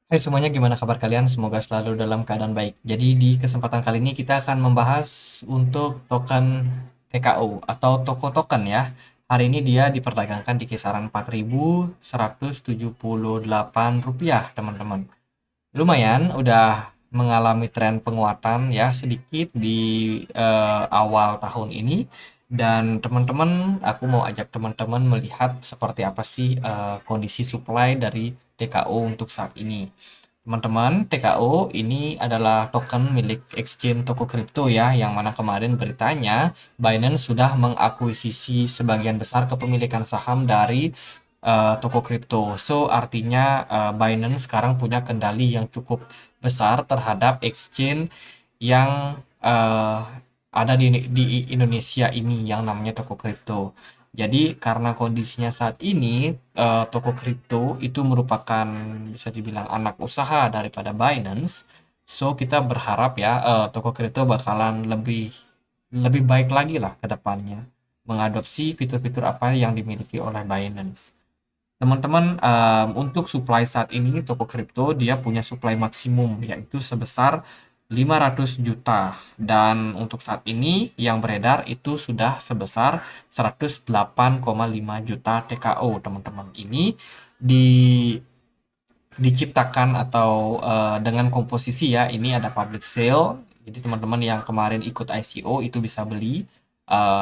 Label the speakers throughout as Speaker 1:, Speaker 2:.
Speaker 1: Hai semuanya, gimana kabar kalian? Semoga selalu dalam keadaan baik. Jadi di kesempatan kali ini kita akan membahas untuk token TKO atau toko token ya. Hari ini dia diperdagangkan di kisaran 4.178 rupiah, teman-teman. Lumayan, udah mengalami tren penguatan ya sedikit di awal tahun ini. Dan teman-teman, aku mau ajak teman-teman melihat seperti apa sih kondisi supply dari TKO untuk saat ini. Teman-teman, TKO ini adalah token milik exchange toko kripto ya, yang mana kemarin beritanya Binance sudah mengakuisisi sebagian besar kepemilikan saham dari toko kripto. So, artinya Binance sekarang punya kendali yang cukup besar terhadap exchange yang ada di Indonesia ini yang namanya toko kripto. Jadi karena kondisinya saat ini toko kripto itu merupakan bisa dibilang anak usaha daripada Binance. So kita berharap ya toko kripto bakalan lebih lebih baik lagi lah ke depannya mengadopsi fitur-fitur apa yang dimiliki oleh Binance. Teman-teman, untuk supply saat ini toko kripto dia punya supply maksimum yaitu sebesar 500 juta dan untuk saat ini yang beredar itu sudah sebesar 108,5 juta TKO, teman-teman. Ini di diciptakan atau dengan komposisi ya, ini ada public sale. Jadi teman-teman yang kemarin ikut ICO itu bisa beli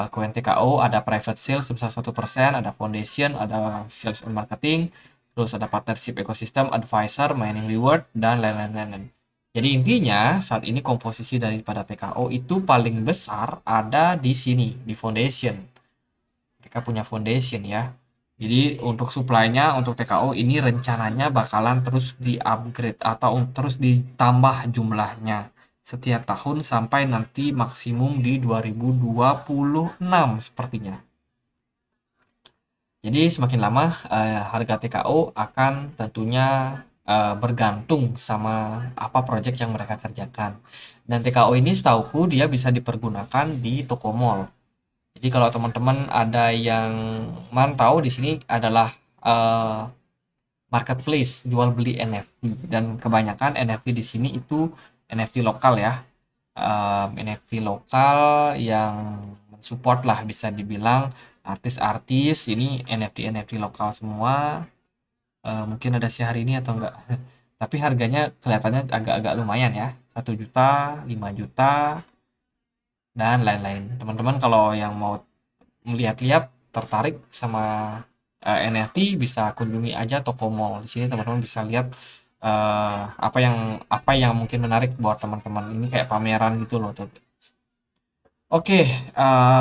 Speaker 1: koin TKO, ada private sale sebesar 1%, ada foundation, ada sales and marketing, terus ada partnership ecosystem, advisor, mining reward, dan lain-lain. Jadi intinya saat ini komposisi daripada TKO itu paling besar ada di sini, di foundation. Mereka punya foundation ya. Jadi untuk supply-nya untuk TKO ini rencananya bakalan terus di-upgrade atau terus ditambah jumlahnya setiap tahun sampai nanti maksimum di 2026 sepertinya. Jadi semakin lama harga TKO akan tentunya bergantung sama apa project yang mereka kerjakan. Dan TKO ini setauku dia bisa dipergunakan di toko mall. Jadi kalau teman-teman ada yang mantau di sini adalah eh, marketplace jual beli NFT dan kebanyakan NFT di sini itu NFT lokal ya. NFT lokal yang mensupport lah bisa dibilang artis-artis ini NFT lokal semua. Mungkin ada hari ini atau enggak. Tapi harganya kelihatannya agak-agak lumayan ya. 1 juta, 5 juta, dan lain-lain. Teman-teman kalau yang mau melihat-lihat tertarik sama NFT bisa kunjungi aja toko mall. Di sini teman-teman bisa lihat apa yang mungkin menarik buat teman-teman. Ini kayak pameran gitu loh. Oke,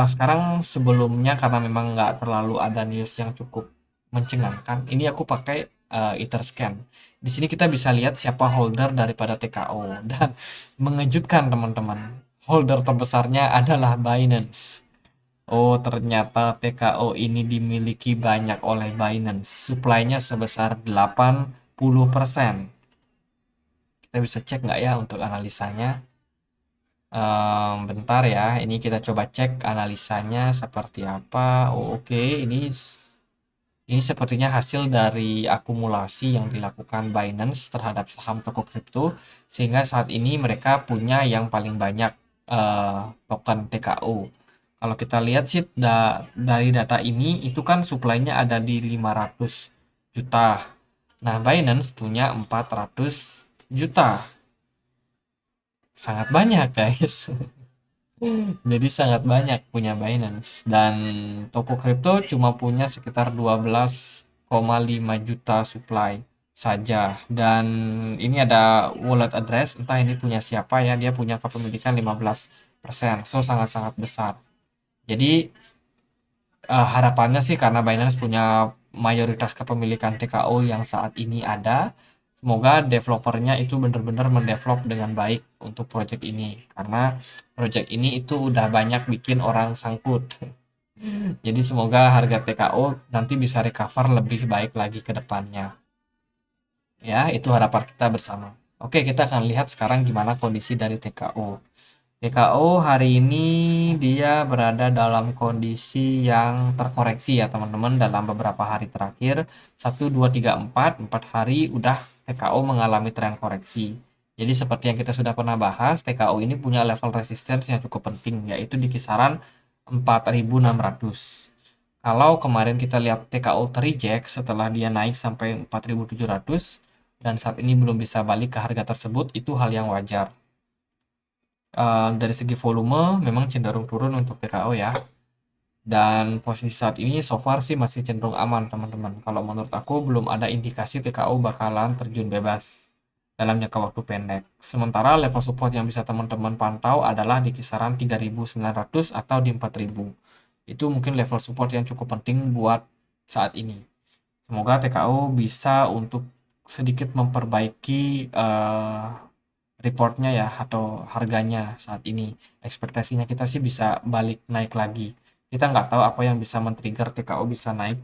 Speaker 1: sekarang sebelumnya karena memang nggak terlalu ada news yang cukup mencengangkan, ini aku pakai Etherscan. Di sini kita bisa lihat siapa holder daripada TKO dan mengejutkan teman-teman. Holder terbesarnya adalah Binance. Oh, ternyata TKO ini dimiliki banyak oleh Binance. Supply-nya sebesar 80%. Kita bisa cek nggak ya untuk analisanya? Bentar ya, ini kita coba cek analisanya seperti apa. Oh, oke, ini sepertinya hasil dari akumulasi yang dilakukan Binance terhadap saham toko kripto, sehingga saat ini mereka punya yang paling banyak token TKO. Kalau kita lihat sih dari data ini itu kan supply-nya ada di 500 juta. Nah, Binance punya 400 juta. Sangat banyak, guys. Jadi sangat banyak punya Binance dan toko kripto cuma punya sekitar 12,5 juta supply saja. Dan ini ada wallet address, entah ini punya siapa ya, dia punya kepemilikan 15%. So sangat-sangat besar. Jadi harapannya sih karena Binance punya mayoritas kepemilikan TKO yang saat ini ada, semoga developernya itu benar-benar mendevelop dengan baik untuk project ini. Karena project ini itu udah banyak bikin orang sangkut. Jadi semoga harga TKO nanti bisa recover lebih baik lagi ke depannya. Ya, itu harapan kita bersama. Oke, kita akan lihat sekarang gimana kondisi dari TKO. TKO hari ini dia berada dalam kondisi yang terkoreksi ya teman-teman dalam beberapa hari terakhir 1, 2, 3, 4 hari udah TKO mengalami tren koreksi. Jadi seperti yang kita sudah pernah bahas, TKO ini punya level resistance yang cukup penting yaitu di kisaran 4.600. Kalau kemarin kita lihat TKO terreject setelah dia naik sampai 4.700 dan saat ini belum bisa balik ke harga tersebut, itu hal yang wajar. Dari segi volume memang cenderung turun untuk TKO ya. Dan posisi saat ini so far sih masih cenderung aman teman-teman. Kalau menurut aku belum ada indikasi TKO bakalan terjun bebas dalam jangka waktu pendek. Sementara level support yang bisa teman-teman pantau adalah di kisaran 3.900 atau di 4.000. Itu mungkin level support yang cukup penting buat saat ini. Semoga TKO bisa untuk sedikit memperbaiki reportnya ya atau harganya saat ini. Ekspektasinya kita sih bisa balik naik lagi. Kita nggak tahu apa yang bisa men-trigger TKO bisa naik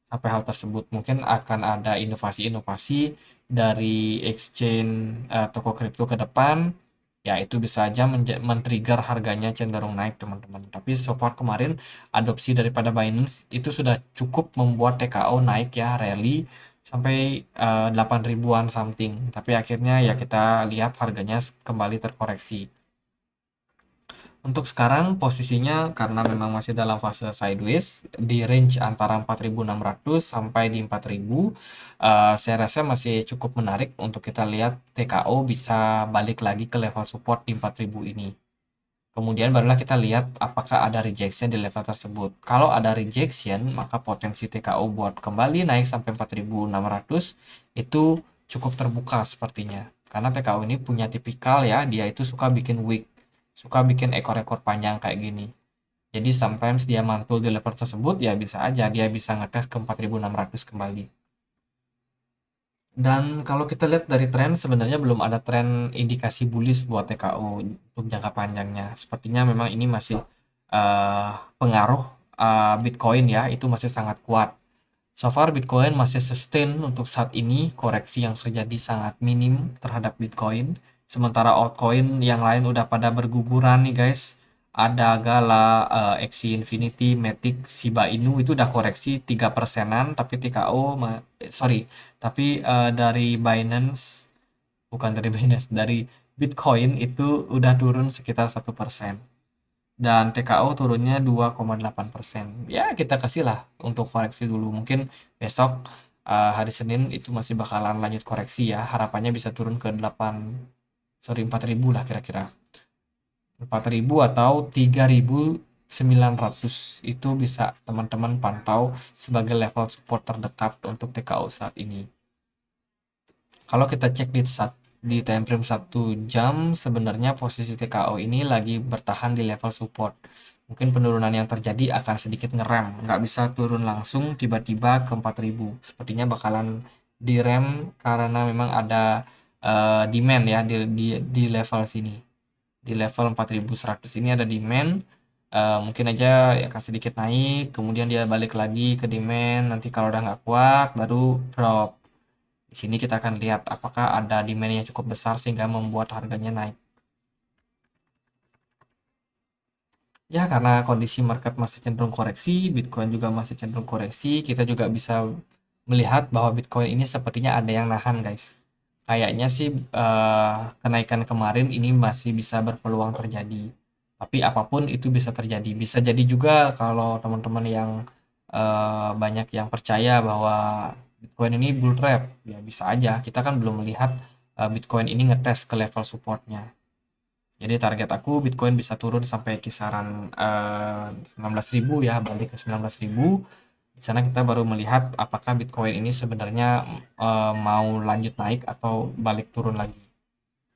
Speaker 1: sampai hal tersebut. Mungkin akan ada inovasi-inovasi dari exchange toko kripto ke depan. Ya itu bisa aja men-trigger harganya cenderung naik teman-teman. Tapi so far kemarin adopsi daripada Binance itu sudah cukup membuat TKO naik ya rally sampai 8 ribuan something. Tapi akhirnya ya kita lihat harganya kembali terkoreksi. Untuk sekarang posisinya karena memang masih dalam fase sideways di range antara 4.600 sampai di 4.000, saya rasa masih cukup menarik untuk kita lihat TKO bisa balik lagi ke level support di 4.000 ini. Kemudian barulah kita lihat apakah ada rejection di level tersebut. Kalau ada rejection, maka potensi TKO buat kembali naik sampai 4.600 itu cukup terbuka sepertinya. Karena TKO ini punya tipikal ya, dia itu suka bikin wick, suka bikin ekor-ekor panjang kayak gini. Jadi sometimes dia mantul di level tersebut, ya bisa aja dia bisa ngetes ke 4.600 kembali. Dan kalau kita lihat dari tren, sebenarnya belum ada tren indikasi bullish buat TKO untuk jangka panjangnya. Sepertinya memang ini masih pengaruh Bitcoin ya, itu masih sangat kuat. So far Bitcoin masih sustain untuk saat ini, koreksi yang terjadi sangat minim terhadap Bitcoin. Sementara altcoin yang lain udah pada berguguran nih guys. Ada Gala, Axie Infinity, Matic, Shiba Inu itu udah koreksi 3%-an, tapi TKO sorry, tapi dari Binance, bukan dari Binance, dari Bitcoin itu udah turun sekitar 1%. Dan TKO turunnya 2,8%. Ya kita kasihlah untuk koreksi dulu. Mungkin besok hari Senin itu masih bakalan lanjut koreksi ya. Harapannya bisa turun ke 4.000 lah kira-kira. 4.000 atau 3.900 itu bisa teman-teman pantau sebagai level support terdekat untuk TKO saat ini. Kalau kita cek di time frame 1 jam, sebenarnya posisi TKO ini lagi bertahan di level support. Mungkin penurunan yang terjadi akan sedikit ngerem, nggak bisa turun langsung tiba-tiba ke 4.000. Sepertinya bakalan direm karena memang ada demand ya di level sini. Di level 4.100 ini ada demand, mungkin aja akan sedikit naik, kemudian dia balik lagi ke demand, nanti kalau udah nggak kuat baru drop. Di sini kita akan lihat apakah ada demand yang cukup besar sehingga membuat harganya naik. Ya, karena kondisi market masih cenderung koreksi, Bitcoin juga masih cenderung koreksi, kita juga bisa melihat bahwa Bitcoin ini sepertinya ada yang nahan, guys. Kayaknya sih kenaikan kemarin ini masih bisa berpeluang terjadi. Tapi apapun itu bisa terjadi. Bisa jadi juga kalau teman-teman yang banyak yang percaya bahwa Bitcoin ini bull trap, ya bisa aja. Kita kan belum melihat Bitcoin ini ngetes ke level supportnya. Jadi target aku Bitcoin bisa turun sampai kisaran 19.000 ya, balik ke 19.000. Di sana kita baru melihat apakah Bitcoin ini sebenarnya mau lanjut naik atau balik turun lagi.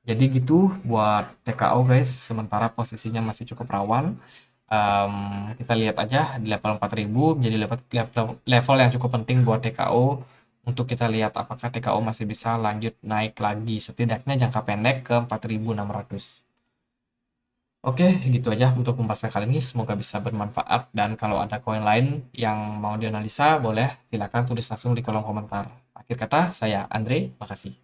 Speaker 1: Jadi gitu buat TKO guys, sementara posisinya masih cukup rawan. Kita lihat aja di level 4.000 menjadi level yang cukup penting buat TKO untuk kita lihat apakah TKO masih bisa lanjut naik lagi setidaknya jangka pendek ke 4.600. Oke, gitu aja untuk pembahasan kali ini. Semoga bisa bermanfaat. Dan kalau ada koin lain yang mau dianalisa, boleh silakan tulis langsung di kolom komentar. Akhir kata, saya Andre. Makasih.